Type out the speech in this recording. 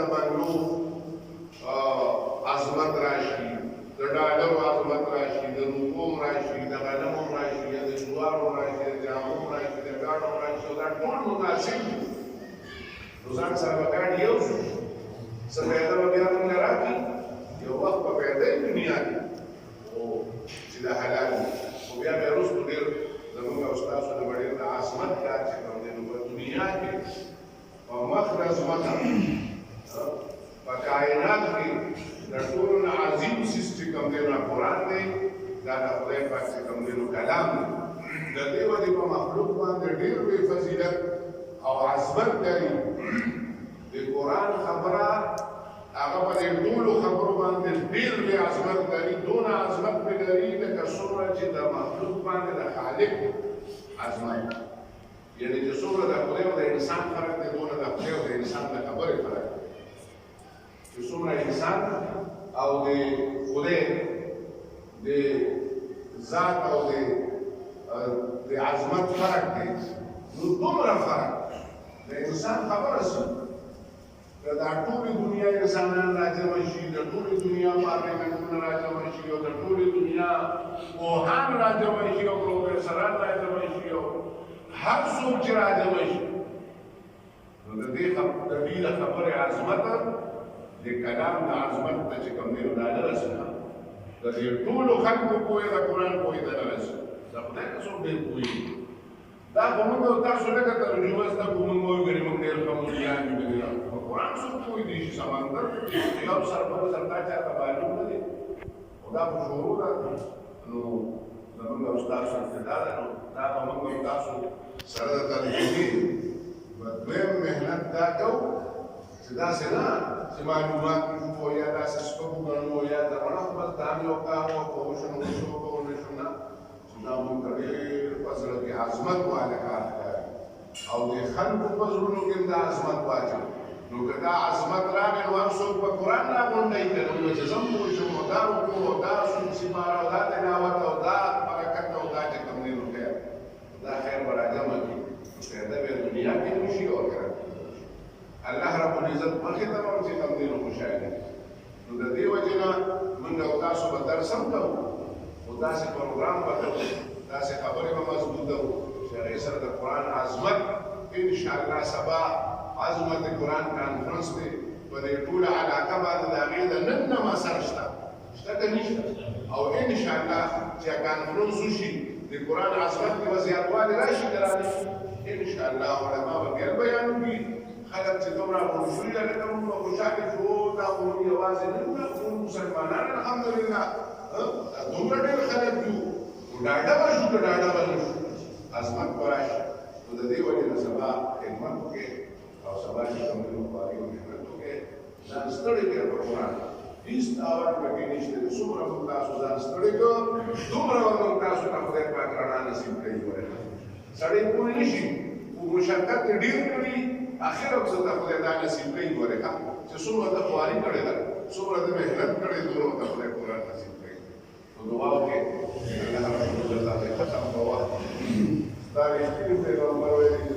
د بنګلو عظمت راشي، د ډالرو عظمت راشي، د روپو راشي، د غنمو راشي، د جوارو راشي، د جامو راشي، د ګاډو راشي، دا ټول مناسب دي. نو ځان سره به ګاډي یو شو، څه پیدا به بیا موږ راکړي، یو وخت به پیدا وي دنیا کې چې دا حلال وي، خو بیا به وروستو ډېر زموږ او ستاسو د به ډېر د عظمت کار چې کوم دی نو په دنیا کې په مخ د ځمکه په کائنات کې د ټولو نه عظیم څیز چې کوم دی نو قرآن دی، دا د خدای پاک چې کوم دی نو کلام دی. د دې ودې په مخلوق باندې ډېر لوی فضیلت او عظمت لري. د قرآن خبره هغه په دې ټولو خبرو باندې ډېر لوی عظمت لري، دونه عظمت پرې لري لکه څومره چې د مخلوق باندې د خالق عظمت، یعنې چې څومره د خدای او د انسان فرق دی، دونه د خدای او د انسان د خبرې فرق دی. چې څومره انسان او د خدای د ذات او د عظمت فرق دی، نو دومره فرق د انسان خبره څه که دا ټولې دنیا انسانان راجمع شي، د ټولې دنیا پارلمنټونه راجمع شي او د ټولې دنیا پوهان راجمع شي او پروفیسران راجمع شي او هر څوک چې راجمع شي، نو د دې د خبرې عظمت د کلام د عظمت ته چې کوم دی نو دا نه رسېږي. د دې ټولو خلکو پوهې د قرآن پوهې ته نه رسېږي، د خدای که څوک ډېر پوهېږي. دا خو موږ او تاسو لکه ترجمه زده کوو، موږ وایو ګنې موږ ډېر ښه ملیان یو. په قرآن څوک پوهېدی شي، سمندر یو سر بل سر دا چاته معلوم نه دی، خو دا خو شروع ده. نو زموږ او ستاسو ابتدا ده، نو دا به موږ او تاسو سره د ترجمې په دویم محنت دا کوو چې داسې نه چې معلومات وشو یا داسې سپک وګڼو یا درمڼه خو بس دا هم یو کار و په وشو نو وشو په ونشو نه، چې دا موږ ته ډېر په زړه کې عظمت واله کار ښکاري او د خلکو په زړونو کې هم دا عظمت واچوي. نو که دا عظمت راغی نو هر څوک په قرآن راغونډی کوي، نو چې زه هم پوه شم او دا رکوع او دا سپاره او دا تلاوت او دا برکت او دا چې کوم دی نو خیر، دا خیر به راجمع کړي، نو فایده به دنیا کې هم شي او آخرت کې هم شي. الله رب العزت مخې ته به چې کوم دی نو خوشحالي. نو د دې وجې نه موږ او تاسو به درس هم کوو، خو داسې پروګرام به کوو، داسې خبرې به مضبوطه وو چې هغې سره د قرآن عظمت انشاءالله سبا عظمت قرآن کانفرنس دی په دې ټوله علاقه باندې د هغې د نن نه ما سره شته که نشته، او انشاءالله چې کانفرنس وشي د قرآن عظمت کې به زیاتوالی راشي که رانشي، انشاءالله علما به بیا بیان وکړي. خلک چې دومره خوشحالي لکه موږ به خوشحالې شو، دا خو موږ یوازې نه یو، موږ مسلمانان الحمدلله دومره ډېر خلک یو، نو ډاډه به شو که ډاډه به نه شو، عظمت به راشي. نو د دې وجې نه سبا خدمت وکړئ او سبا چې کوم دی نو په هغې محنت وکړئ، ځان ستړی کړئ په قرآن، هېڅ دعوت پکې نشته دی. څومره موږ تاسو ځان ستړی کړو، دومره به موږ تاسو ته خدای پاک رڼا نصیب کړي. سړی پوه نه شي، خو مشقت یې ډېر کړي، اخر هم څه ته خدای دا نصیب کړي. ګورې چې څومره ته خواري کړې ده، څومره ته محنت کړې، دومره ته خدای قرآن نصیب کړي. نو دعا وکړئ الله رب العزت ختم په وخت. دا رښتینی پیغمبر ویلي